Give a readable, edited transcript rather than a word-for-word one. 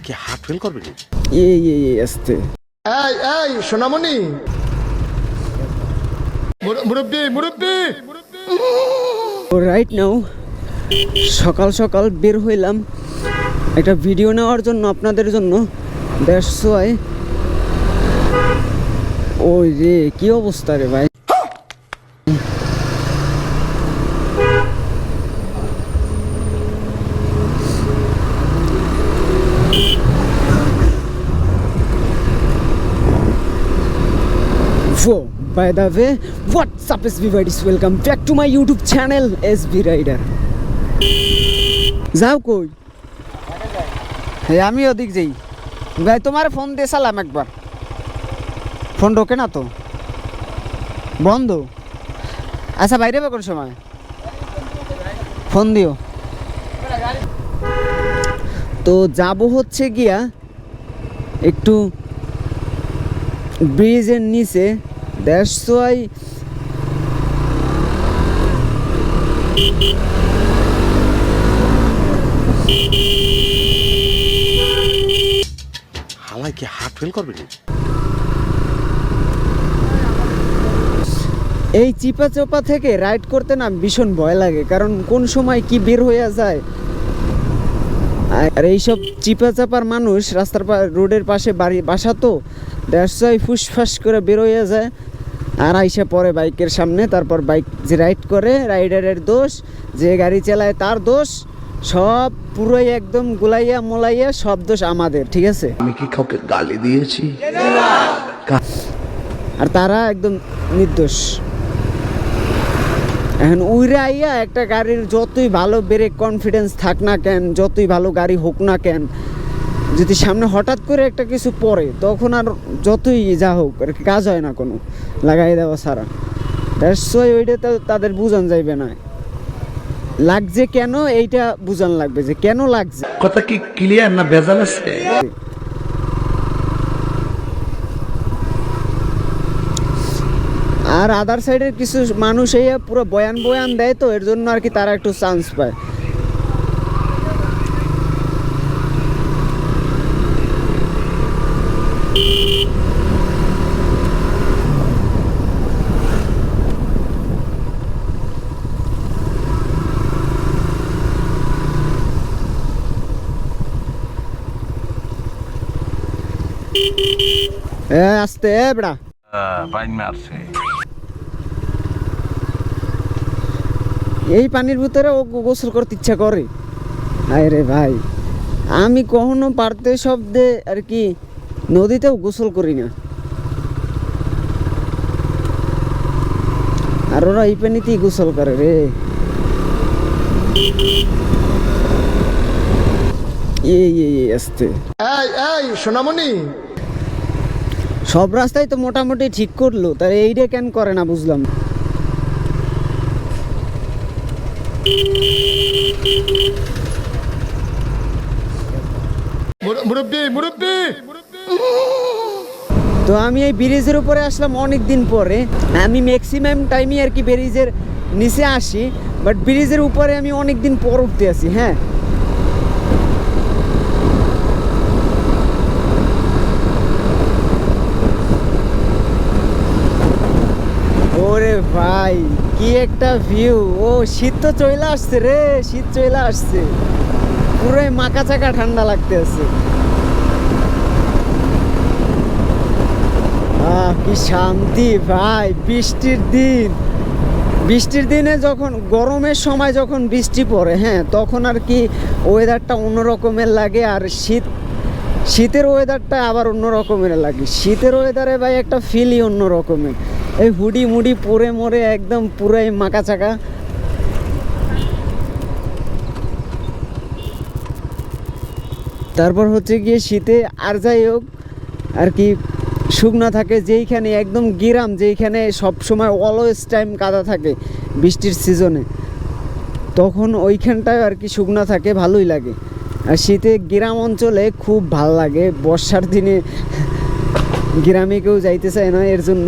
কি heart fail করবে নি? আস্তে এই সোনামণি, মুরব্বি মুরব্বি। রাইট নাও সকাল সকাল বের হইলাম একটা ভিডিও নেওয়ার জন্য আপনাদের জন্য। That's why. ওই রে কি অবস্থা রে ভাই। By the way, what's up SB Riders? Welcome back to my YouTube channel SB Rider. যাও কই? হ্যাঁ আমি ওদিক যাই ভাই। তোমার ফোন দিয়ে সালাম একবার। ফোন ঢোকে না তো, বন্ধ। আচ্ছা বাইরে কোন সময় ফোন দিও। তো যাব হচ্ছে গিয়া একটু ব্রিজের নিচে। দ্যাটস ওয়াই হালাই কি হার্ট ফেল করবে নি? এই চিপা চোপা থেকে রাইড করতে না ভীষণ ভয় লাগে, কারণ কোন সময় কি বের হয়ে যায়। আর এইসব চিপা চাপার মানুষ রাস্তার রোডের পাশে বাড়ি বাসা, তো দ্যাটস ওয়াই ফুসফাস করে বের হয়ে যায় আর আইসা পরে বাইকের সামনে। তারপর বাইক যে রাইড করে রাইডারের দোষ, যে গাড়ি চালায় তার দোষ, সব পুরোই একদম গুলাইয়া মোলাইয়া সব দোষ আমাদের, ঠিক আছে? আমি কি কাউকে গালি দিয়েছি? আর তারা একদম নির্দোষ। এখন উইরা আইয়া একটা গাড়ির যতই ভালো ব্রেক কনফিডেন্স থাক না কেন, যতই ভালো গাড়ি হোক না কেন, যদি সামনে হঠাৎ করে একটা কিছু পড়ে তখন আর যতই যা হোক আর কি কাজ হয় না কোনো, লাগাই দেওয়া ছাড়া। দ্যাটস ওয়াই ওইটা তো তাদের বুঝান যাইবে না। লাগছে কেন এইটা বুঝান লাগবে, যে কেন লাগছে। কথা কি ক্লিয়ার না ভেজাল আছে? আর আদার সাইডের কিছু মানুষ এই পুরো বয়ান দেয়, তো এর জন্য আর কি তারা একটু চান্স পায়। আস্তে বেড়া বাইন মারছে। এই পানির ভিতরে ও গোসল করতে ইচ্ছা করে। আরে ভাই আমি কখনো পারতে শব্দে আর কি নদীতেও গোসল করি না, আর ওরা এই পানিতেই গোসল করে রে। আসতে এই সোনামণি, সব রাস্তায় তো মোটামুটি ঠিক করলো, তার এইটা কেন করে না বুঝলাম। মুরব্বি মুরব্বি। তো আমি এই ব্রিজের উপরে আসলাম অনেক দিন পরে। আমি ম্যাক্সিমাম টাইমই আর কি ব্রিজের নিচে আসি, বাট ব্রিজের উপরে আমি অনেক দিন পর উঠতে আসি। হ্যাঁ ওরে ভাই কি একটা ভিউ। ও শীত তো চলে আসছে রে, শীত চলে আসছে, পুরোই মাকা চাকা ঠান্ডা লাগতে আছে। কি শান্তি ভাই। বৃষ্টির দিনে যখন গরমের সময় যখন বৃষ্টি পড়ে, হ্যাঁ তখন আর কি ওয়েদারটা অন্যরকমের লাগে। আর শীতের ওয়েদারটা আবার অন্য রকমের লাগে। শীতের ওয়েদারে ভাই একটা ফিলই অন্য রকমের। এই হুডি মুডি পরে মরে একদম পুরাই মাকা চাকা। তারপর হচ্ছে গিয়ে শীতে আর যাই হোক আর কি শুকনা থাকে, যেইখানে একদম গ্রাম, যেইখানে সবসময় অলওয়েজ টাইম কাদা থাকে বৃষ্টির সিজনে, তখন ওইখানটায় আর কি শুকনা থাকে, ভালোই লাগে। আর শীতে গ্রাম অঞ্চলে খুব ভাল লাগে। বর্ষার দিনে গ্রামে কেউ যাইতে চায় না, এর জন্য